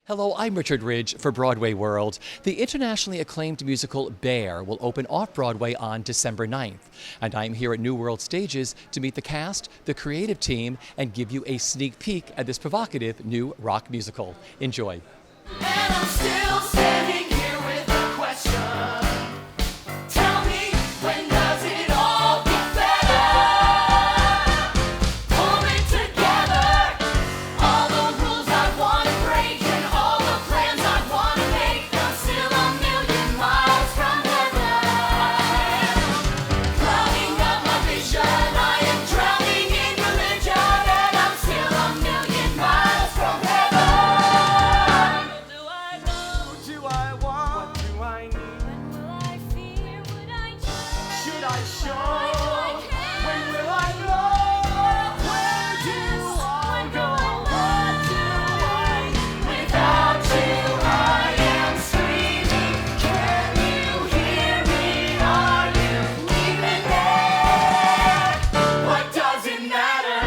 Hello, I'm Richard Ridge for Broadway World. The internationally acclaimed musical Bear will open off-Broadway on December 9th. And I'm here at New World Stages to meet the cast, the creative team, and give you a sneak peek at this provocative new rock musical. Enjoy. And I'm still standing here with a question. Tell me, when does it all get better? Pull me together. All the rules I want to break and all the plans I want to make. I'm still a million miles from heaven. Clouding up my vision, I am drowning in religion. And I'm still a million miles from heaven. Do I want? What do I need? When will I fear? Would I trust? Should I show? When will I care? When will I know? Where do I go? What do I need? Without you, I am screaming. Can you hear me? Are you even there? What does it matter?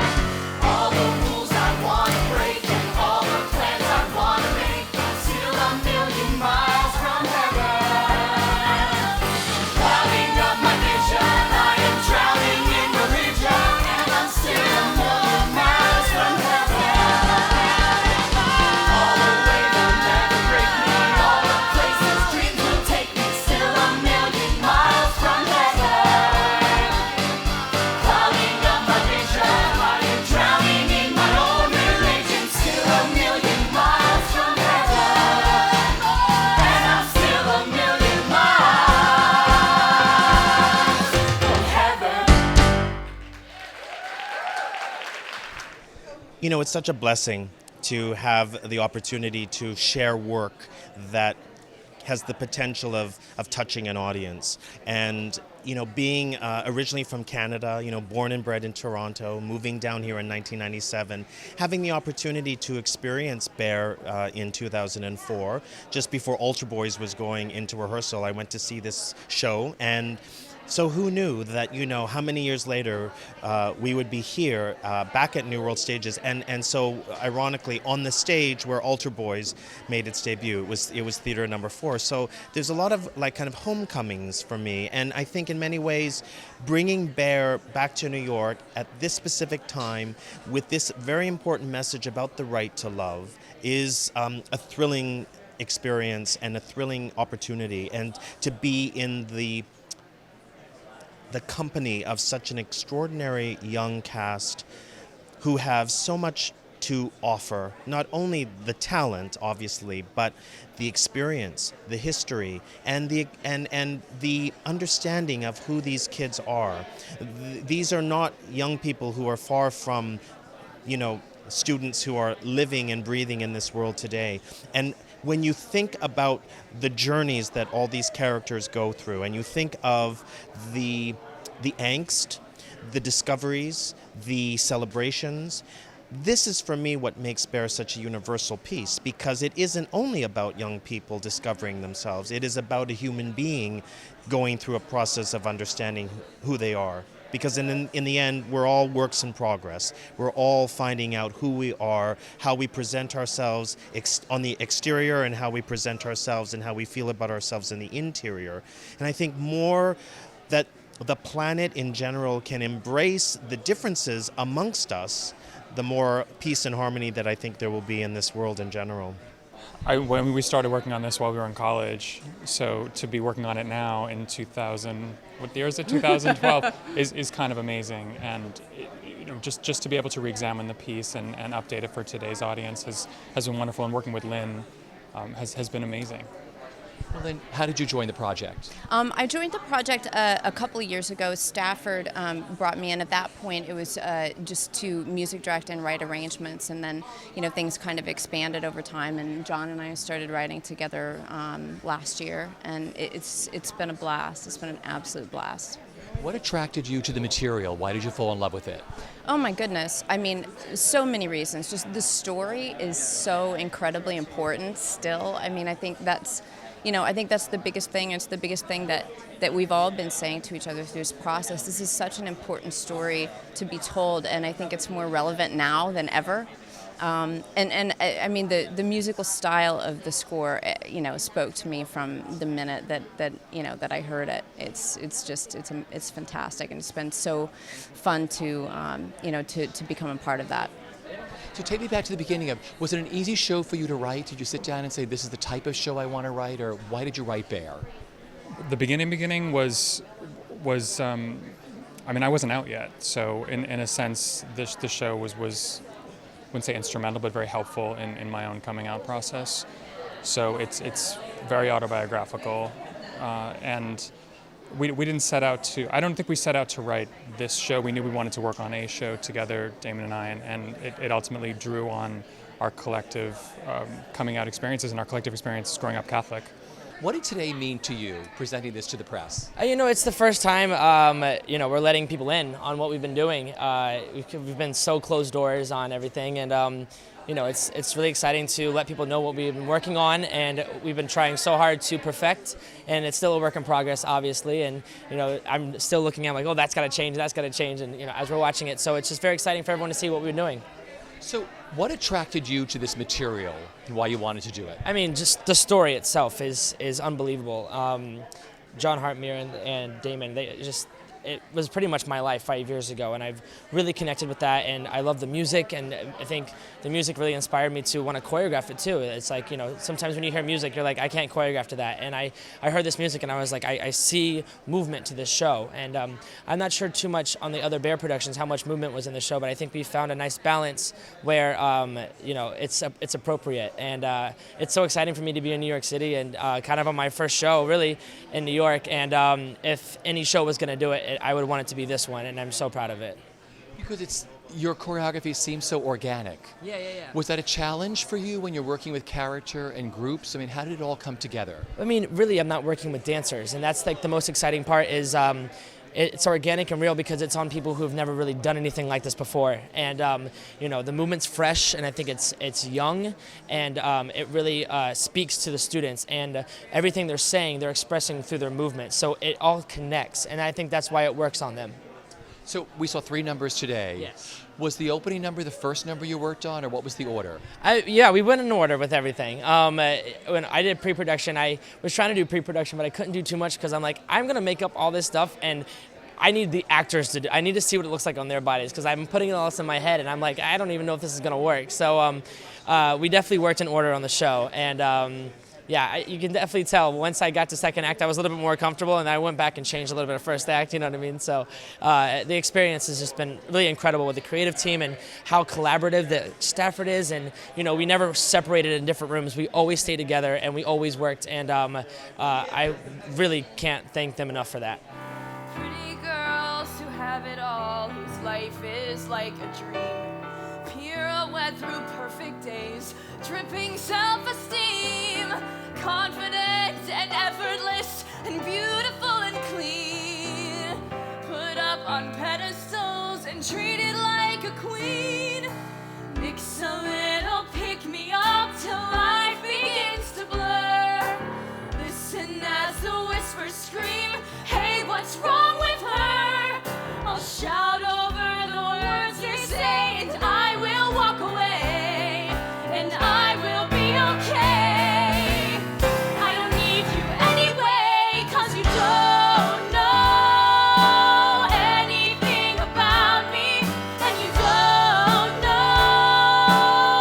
All the rules I want to break and all the plans I want to make. I'm still a million miles from heaven. Clouding up my vision, I am drowning in religion, and I'm still a million miles from heaven. All the way will never break me, all the places dreams will take me, still a million miles from heaven. Clouding up my vision, I am drowning in my own religion, still a million miles from heaven. And I'm still a million miles from heaven. You know, it's such a blessing to have the opportunity to share work that has the potential of touching an audience. And, you know, being originally from Canada, you know, born and bred in Toronto, moving down here in 1997, having the opportunity to experience Bear in 2004, just before Ultra Boys was going into rehearsal, I went to see this show. And so who knew that, you know, how many years later we would be here back at New World Stages, and so ironically on the stage where Ultra Boys made its debut. It was theater number 4. So there's a lot of like kind of homecomings for me, and I think in many ways bringing Bear back to New York at this specific time with this very important message about the right to love is a thrilling experience and a thrilling opportunity, and to be in the company of such an extraordinary young cast who have so much to offer, not only the talent, obviously, but the experience, the history, and the understanding of who these kids are. These are not young people who are far from, you know, students who are living and breathing in this world today. And when you think about the journeys that all these characters go through, and you think of the angst, the discoveries, the celebrations, this is for me what makes Bear such a universal piece, because it isn't only about young people discovering themselves. It is about a human being going through a process of understanding who they are. Because in the end, we're all works in progress. We're all finding out who we are, how we present ourselves on the exterior, and how we present ourselves and how we feel about ourselves in the interior. And I think more that the planet in general can embrace the differences amongst us, the more peace and harmony that I think there will be in this world in general. When we started working on this while we were in college, so to be working on it now in 2000, what year is it, 2012, is kind of amazing. And you know, just to be able to re-examine the piece and update it for today's audience has been wonderful. And working with Lynn has been amazing. Well, then, how did you join the project? I joined the project a couple of years ago. Stafford brought me in. At that point, it was just to music direct and write arrangements, and then, you know, things kind of expanded over time. And John and I started writing together last year, and it's been a blast. It's been an absolute blast. What attracted you to the material? Why did you fall in love with it? Oh my goodness. I mean, so many reasons. Just the story is so incredibly important still. I mean, I think that's the biggest thing. It's the biggest thing that we've all been saying to each other through this process. This is such an important story to be told, and I think it's more relevant now than ever. I mean the musical style of the score, spoke to me from the minute that I heard it. It's fantastic, and it's been so fun to become a part of that. So take me back to the beginning of, was it an easy show for you to write? Did you sit down and say, this is the type of show I want to write, or why did you write Bear? The beginning was I mean, I wasn't out yet, so in a sense, the show was wouldn't say instrumental, but very helpful in my own coming out process. So it's very autobiographical, and we didn't set out to. I don't think we set out to write this show. We knew we wanted to work on a show together, Damon and I, and it ultimately drew on our collective coming out experiences and our collective experiences growing up Catholic. What did today mean to you, presenting this to the press? It's the first time, we're letting people in on what we've been doing. We've been so closed doors on everything, and, it's really exciting to let people know what we've been working on, and we've been trying so hard to perfect, and it's still a work in progress, obviously, and, I'm still looking at like, oh, that's got to change, and, as we're watching it, so it's just very exciting for everyone to see what we've been doing. So what attracted you to this material and why you wanted to do it? I mean, just the story itself is unbelievable. John Hartmere and Damon, it was pretty much my life 5 years ago, and I've really connected with that, and I love the music, and I think the music really inspired me to want to choreograph it too. It's like, sometimes when you hear music, you're like, I can't choreograph to that, and I heard this music, and I was like, I see movement to this show, and I'm not sure too much on the other Bear productions how much movement was in the show, but I think we found a nice balance where, it's appropriate, and it's so exciting for me to be in New York City, and kind of on my first show, really, in New York, and if any show was going to do it, I would want it to be this one, and I'm so proud of it. Because your choreography seems so organic. Yeah. Was that a challenge for you when you're working with character and groups? I mean, how did it all come together? I mean, really, I'm not working with dancers, and that's like the most exciting part is it's organic and real because it's on people who've never really done anything like this before. And, the movement's fresh, and I think it's young, and it really speaks to the students. And everything they're saying, they're expressing through their movement. So it all connects, and I think that's why it works on them. So we saw 3 numbers today. Yes. Was the opening number the first number you worked on, or what was the order? We went in order with everything. When I did pre-production, I was trying to do pre-production, but I couldn't do too much because I'm like, I'm going to make up all this stuff, and I need the actors to do. I need to see what it looks like on their bodies because I'm putting all this in my head, and I'm like, I don't even know if this is going to work. So we definitely worked in order on the show, and you can definitely tell once I got to second act, I was a little bit more comfortable, and I went back and changed a little bit of first act, you know what I mean? So the experience has just been really incredible with the creative team and how collaborative the Stafford is, and we never separated in different rooms. We always stayed together, and we always worked, and I really can't thank them enough for that. Pretty girls who have it all, whose life is like a dream. Pirouette through perfect days, dripping self-esteem. Confident and effortless and beautiful and clean. Put up on pedestals and treated like a queen. Mix a little pick-me-up till life begins to blur. Listen as the whispers scream, hey, what's wrong with her? I'll shout over the words you say, and I will walk away, and I will be okay. I don't need you anyway, 'cause you don't know anything about me, and you don't know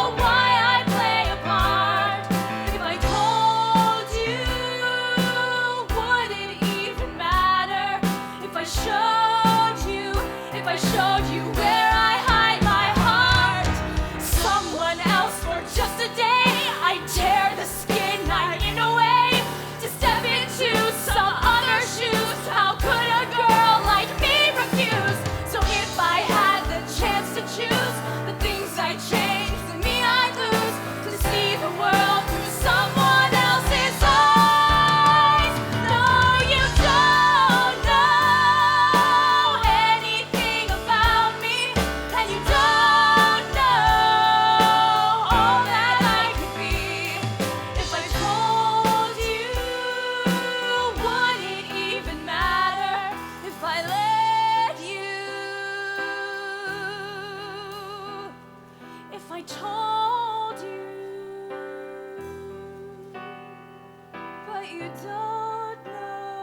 that you don't know.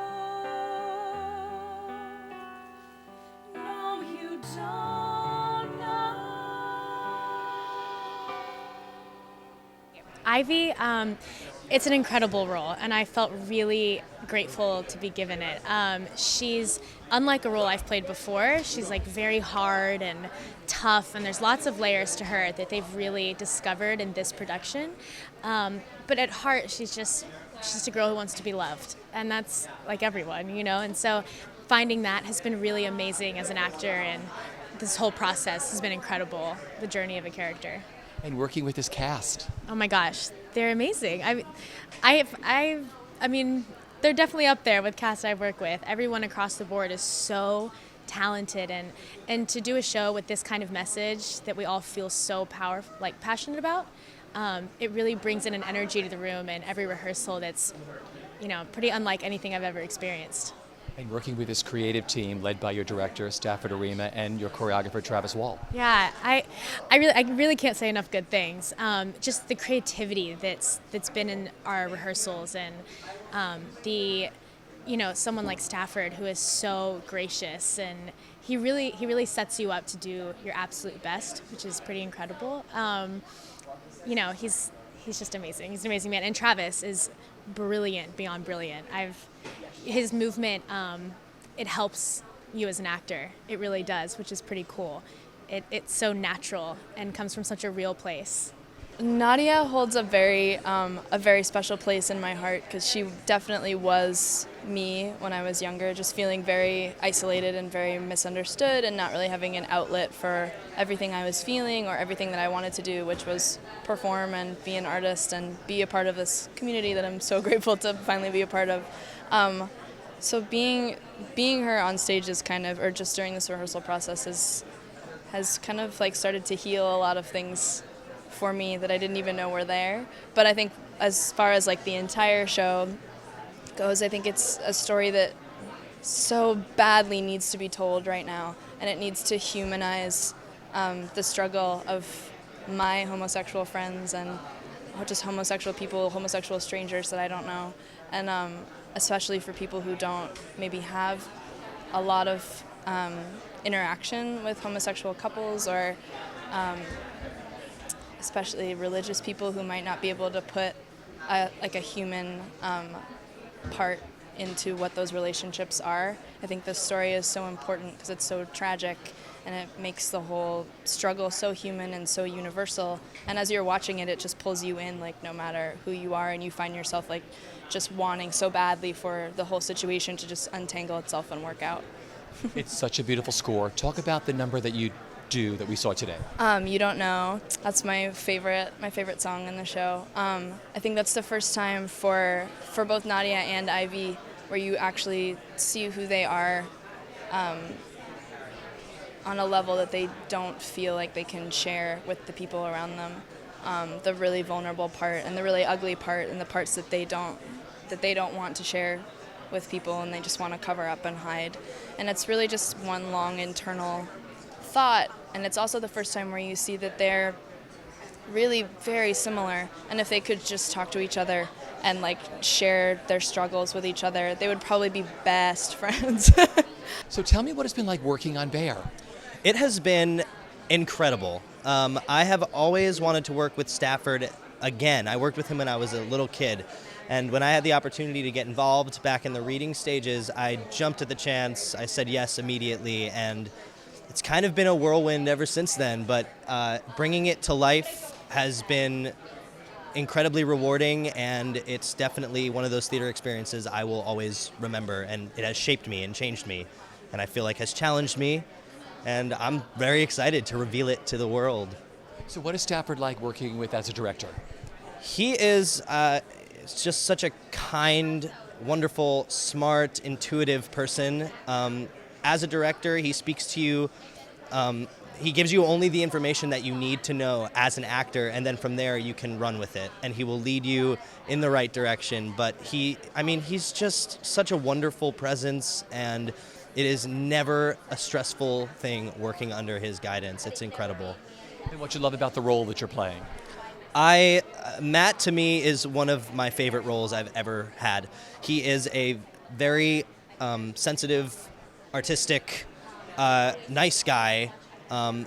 No, you don't know. Ivy, it's an incredible role, and I felt really grateful to be given it. She's unlike a role I've played before. She's like very hard and tough, and there's lots of layers to her that they've really discovered in this production. But at heart, she's just a girl who wants to be loved, and that's like everyone, you know. And so, finding that has been really amazing as an actor, and this whole process has been incredible. The journey of a character. And working with this cast. Oh my gosh, they're amazing. I mean, they're definitely up there with casts I've worked with. Everyone across the board is so talented, and to do a show with this kind of message that we all feel so passionate about, it really brings in an energy to the room and every rehearsal that's, you know, pretty unlike anything I've ever experienced. And working with this creative team led by your director, Stafford Arima, and your choreographer, Travis Wall. Yeah, I really can't say enough good things. Just the creativity that's been in our rehearsals, and someone like Stafford who is so gracious, and he really sets you up to do your absolute best, which is pretty incredible. He's just amazing. He's an amazing man, and Travis is brilliant beyond brilliant. His movement, it helps you as an actor. It really does, which is pretty cool. It's so natural and comes from such a real place. Nadia holds a very special place in my heart because she definitely was me when I was younger, just feeling very isolated and very misunderstood and not really having an outlet for everything I was feeling or everything that I wanted to do, which was perform and be an artist and be a part of this community that I'm so grateful to finally be a part of. So being her on stage is kind of, or just during this rehearsal process has kind of like started to heal a lot of things for me that I didn't even know were there. But I think as far as like the entire show goes, I think it's a story that so badly needs to be told right now, and it needs to humanize the struggle of my homosexual friends and just homosexual people, homosexual strangers that I don't know, and especially for people who don't maybe have a lot of interaction with homosexual couples, or especially religious people who might not be able to put a human part into what those relationships are. I think this story is so important because it's so tragic, and it makes the whole struggle so human and so universal. And as you're watching it, it just pulls you in, like no matter who you are, and you find yourself like just wanting so badly for the whole situation to just untangle itself and work out. It's such a beautiful score. Talk about the number that you do that we saw today. You Don't Know. That's my favorite song in the show. I think that's the first time for both Nadia and Ivy where you actually see who they are on a level that they don't feel like they can share with the people around them. The really vulnerable part and the really ugly part, and the parts that they don't want to share with people, and they just want to cover up and hide. And it's really just one long internal thought, and it's also the first time where you see that they're really very similar, and if they could just talk to each other and like share their struggles with each other, they would probably be best friends. So tell me what it's been like working on Bear. It has been incredible. I have always wanted to work with Stafford again. I worked with him when I was a little kid, and when I had the opportunity to get involved back in the reading stages, I jumped at the chance. I said yes immediately, and it's kind of been a whirlwind ever since then, but bringing it to life has been incredibly rewarding, and it's definitely one of those theater experiences I will always remember, and it has shaped me and changed me, and I feel like has challenged me, and I'm very excited to reveal it to the world. So what is Stafford like working with as a director? He is just such a kind, wonderful, smart, intuitive person. As a director, he speaks to you, he gives you only the information that you need to know as an actor, and then from there you can run with it, and he will lead you in the right direction. But he's just such a wonderful presence, and it is never a stressful thing working under his guidance. It's incredible. And what you love about the role that you're playing? I Matt, to me, is one of my favorite roles I've ever had. He is a very sensitive, artistic, nice guy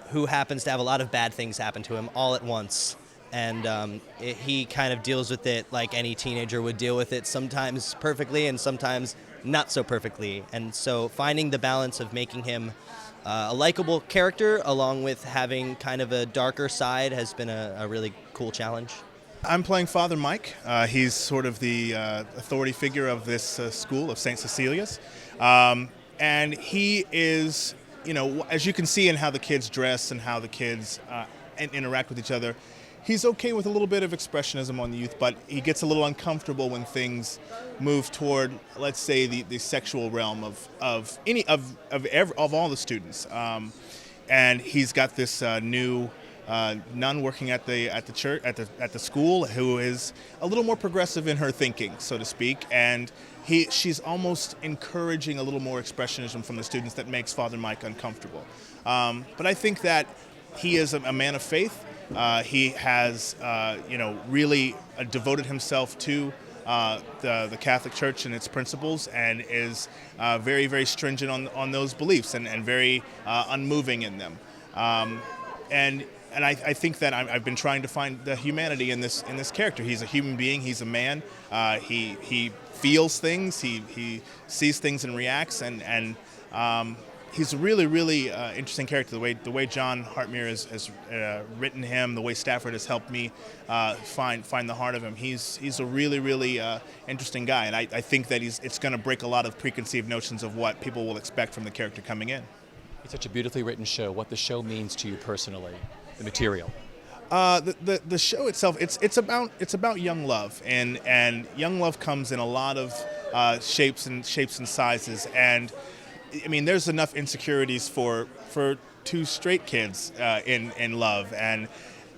who happens to have a lot of bad things happen to him all at once. And he kind of deals with it like any teenager would deal with it, sometimes perfectly and sometimes not so perfectly. And so finding the balance of making him a likable character along with having kind of a darker side has been a really cool challenge. I'm playing Father Mike. He's sort of the authority figure of this school of St. Cecilia's. And he is, as you can see in how the kids dress and how the kids interact with each other, he's okay with a little bit of expressionism on the youth, but he gets a little uncomfortable when things move toward, let's say, the sexual realm of all the students. And he's got this new nun working at the church at the school who is a little more progressive in her thinking, so to speak, and she's almost encouraging a little more expressionism from the students that makes Father Mike uncomfortable. But I think that he is a man of faith. He has really devoted himself to the Catholic Church and its principles, and is very, very stringent on those beliefs and very unmoving in them. And I think that I've been trying to find the humanity in this character. He's a human being. He's a man. He feels things. He sees things and reacts. And he's a really, really interesting character. The way John Hartmere has written him, the way Stafford has helped me find the heart of him. He's a really, really interesting guy. And I think that it's going to break a lot of preconceived notions of what people will expect from the character coming in. It's such a beautifully written show. What the show means to you personally, the material. The show itself, it's about young love, and young love comes in a lot of shapes and sizes. And I mean, there's enough insecurities for two straight kids in love, and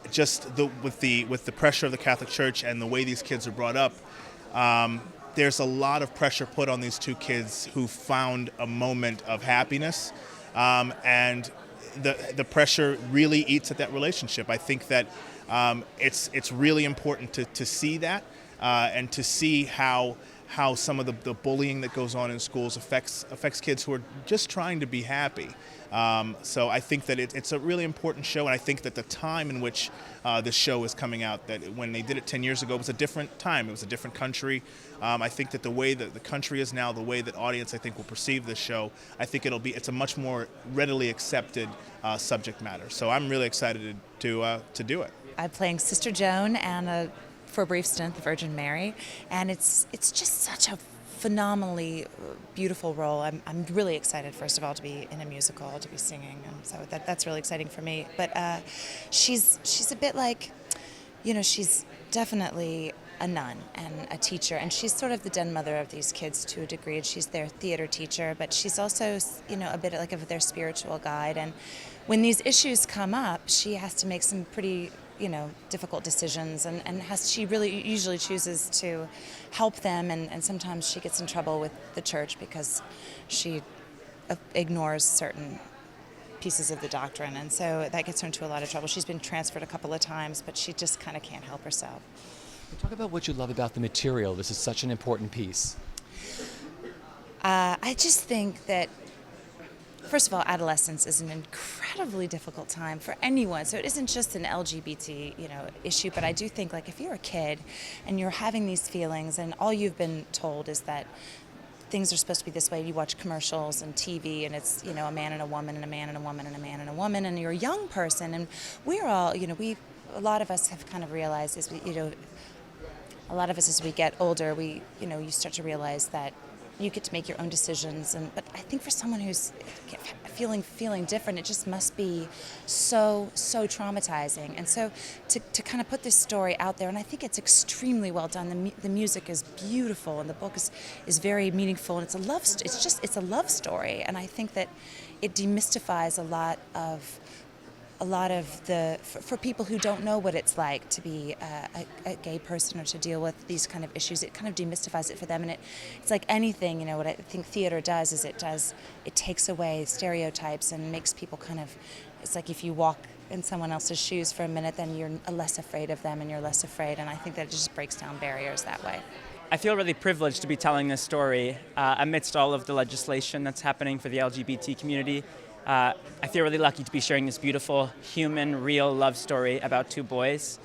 just with the pressure of the Catholic Church and the way these kids are brought up. There's a lot of pressure put on these two kids who found a moment of happiness, and the pressure really eats at that relationship. I think that it's really important to see that and to see how some of the bullying that goes on in schools affects kids who are just trying to be happy. So I think that it's a really important show, and I think that the time in which this show is coming out, that when they did it 10 years ago, it was a different time. It was a different country. I think that the way that the country is now, the way that audience, I think, will perceive this show, I think it's a much more readily accepted subject matter. So I'm really excited to do it. I'm playing Sister Joan and for a brief stint, the Virgin Mary, and it's just such a phenomenally beautiful role. I'm really excited, first of all, to be in a musical, to be singing, and so that's really exciting for me. But she's a bit like, she's definitely a nun and a teacher, and she's sort of the den mother of these kids to a degree. And she's their theater teacher, but she's also, a bit like of their spiritual guide. And when these issues come up, she has to make some pretty difficult decisions, and she really usually chooses to help them, and sometimes she gets in trouble with the church because she ignores certain pieces of the doctrine, and so that gets her into a lot of trouble. She's been transferred a couple of times, but she just kind of can't help herself. Talk about what you love about the material. This is such an important piece. I just think that, first of all, adolescence is an incredibly difficult time for anyone. So it isn't just an LGBT, issue, but I do think, like, if you're a kid and you're having these feelings and all you've been told is that things are supposed to be this way, you watch commercials and TV and it's, a man and a woman and a man and a woman and a man and a woman, and you're a young person, and we're all, a lot of us have kind of realized as a lot of us as we get older, you start to realize that you get to make your own decisions, but I think for someone who's feeling different, it just must be so traumatizing. And so to kind of put this story out there, and I think it's extremely well done. The music is beautiful, and the book is very meaningful, and it's a love story. And I think that it demystifies a lot of for people who don't know what it's like to be a gay person or to deal with these kind of issues. It kind of demystifies it for them, and it's like anything, what I think theater does is it takes away stereotypes and makes people it's like if you walk in someone else's shoes for a minute, then you're less afraid of them and you're less afraid. And I think that it just breaks down barriers that way. I feel really privileged to be telling this story amidst all of the legislation that's happening for the LGBT community. I feel really lucky to be sharing this beautiful, human, real love story about two boys.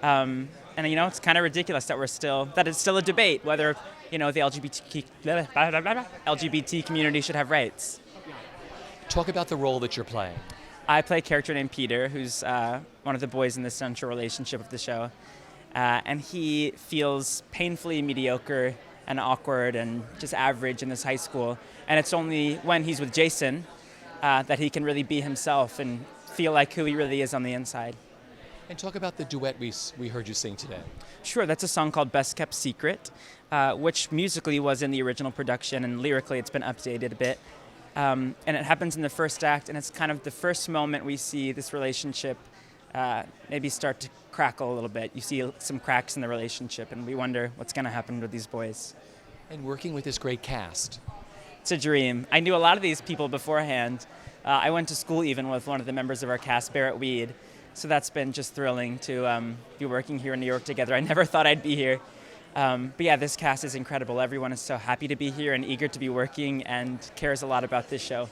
And you know, it's kind of ridiculous that it's still a debate whether, you know, the LGBT community should have rights. Talk about the role that you're playing. I play a character named Peter, who's one of the boys in the central relationship of the show. And he feels painfully mediocre and awkward and just average in this high school. And it's only when he's with Jason that he can really be himself and feel like who he really is on the inside. And talk about the duet we heard you sing today. Sure, that's a song called Best Kept Secret, which musically was in the original production, and lyrically it's been updated a bit. And it happens in the first act, and it's kind of the first moment we see this relationship maybe start to crackle a little bit. You see some cracks in the relationship, and we wonder what's going to happen with these boys. And working with this great cast. It's a dream. I knew a lot of these people beforehand. I went to school even with one of the members of our cast, Barrett. So that's been just thrilling to be working here in New York together. I never thought I'd be here. But yeah, this cast is incredible. Everyone is so happy to be here and eager to be working and cares a lot about this show.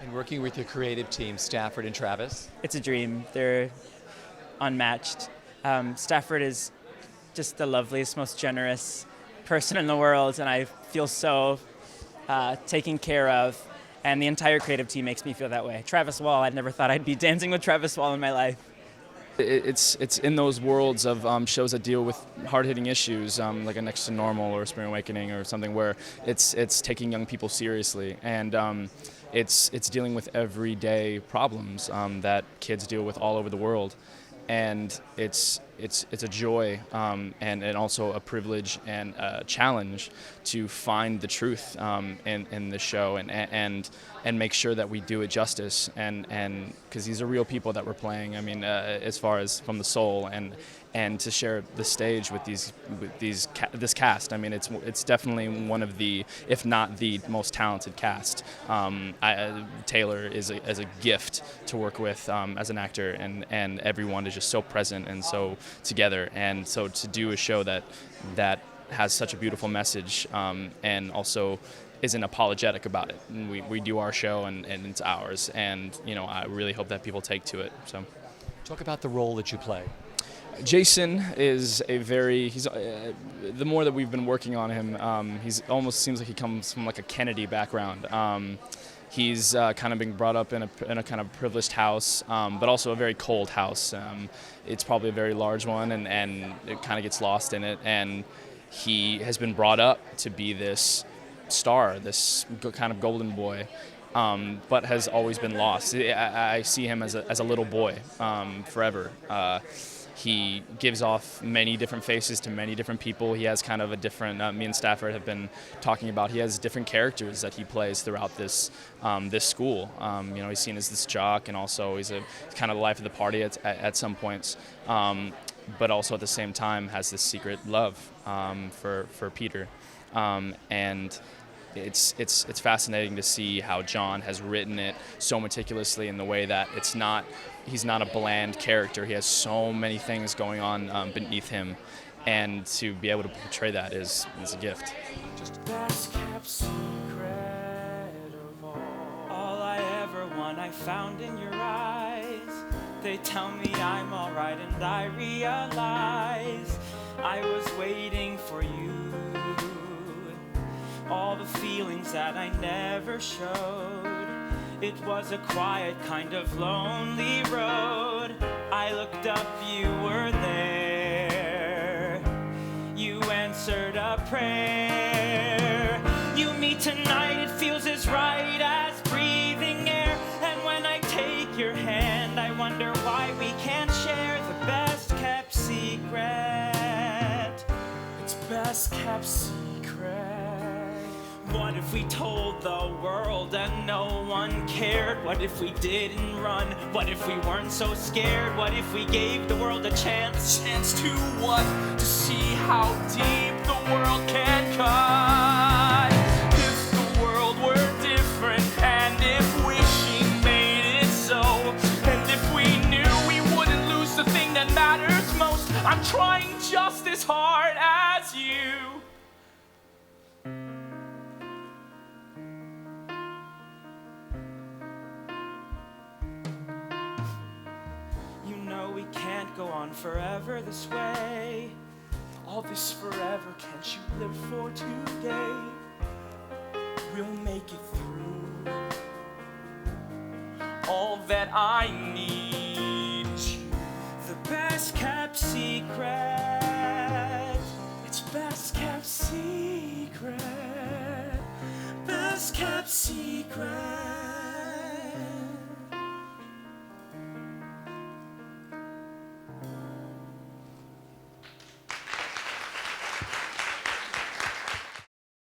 And working with your creative team, Stafford and Travis? It's a dream. They're unmatched. Stafford is just the loveliest, most generous person in the world, and I feel so taken care of. And the entire creative team makes me feel that way. Travis Wall, I never thought I'd be dancing with Travis Wall in my life. It's in those worlds of shows that deal with hard-hitting issues, like a Next to Normal or Spring Awakening or something, where it's taking young people seriously, and it's dealing with everyday problems that kids deal with all over the world, and it's a joy and also a privilege and a challenge to find the truth in this show and make sure that we do it justice, and because these are real people that we're playing. I mean, as far as from the soul, and to share the stage with this cast. I mean, it's definitely one of the, if not the most talented cast. Taylor is a gift to work with as an actor, and everyone is just so present and so together. And so to do a show that has such a beautiful message and also isn't apologetic about it. And we do our show and it's ours, and you know, I really hope that people take to it. So, talk about the role that you play. Jason is the more that we've been working on him, he's almost seems like he comes from like a Kennedy background. He's kind of being brought up in a kind of privileged house, but also a very cold house. It's probably a very large one, and it kind of gets lost in it. And he has been brought up to be this star, this kind of golden boy, but has always been lost. I see him as a little boy forever. He gives off many different faces to many different people. He has kind of a different, me and Stafford have been talking about, he has different characters that he plays throughout this school. You know, he's seen as this jock, and also he's kind of the life of the party at some points. But also at the same time has this secret love for Peter. And it's fascinating to see how John has written it so meticulously in the way that he's not a bland character. He has so many things going on beneath him, and to be able to portray that is a gift. Best kept secret of all I ever want I found in your eyes. They tell me I'm alright, and I realize I was waiting for you. All the feelings that I never showed. It was a quiet kind of lonely road. I looked up, you were there. You answered a prayer. You meet tonight, it feels as right as breathing air. And when I take your hand, I wonder why we can't share the best kept secret. It's best kept secret. What if we told the world and no one cared? What if we didn't run? What if we weren't so scared? What if we gave the world a chance? Chance to what? To see how deep the world can cut. If the world were different, and if wishing made it so, and if we knew trying just as hard as you. You know we can't go on forever this way. All this forever, can't you live for today? We'll make it through. All that I need is you. The best kept secret. It's best kept secret. Best kept secret.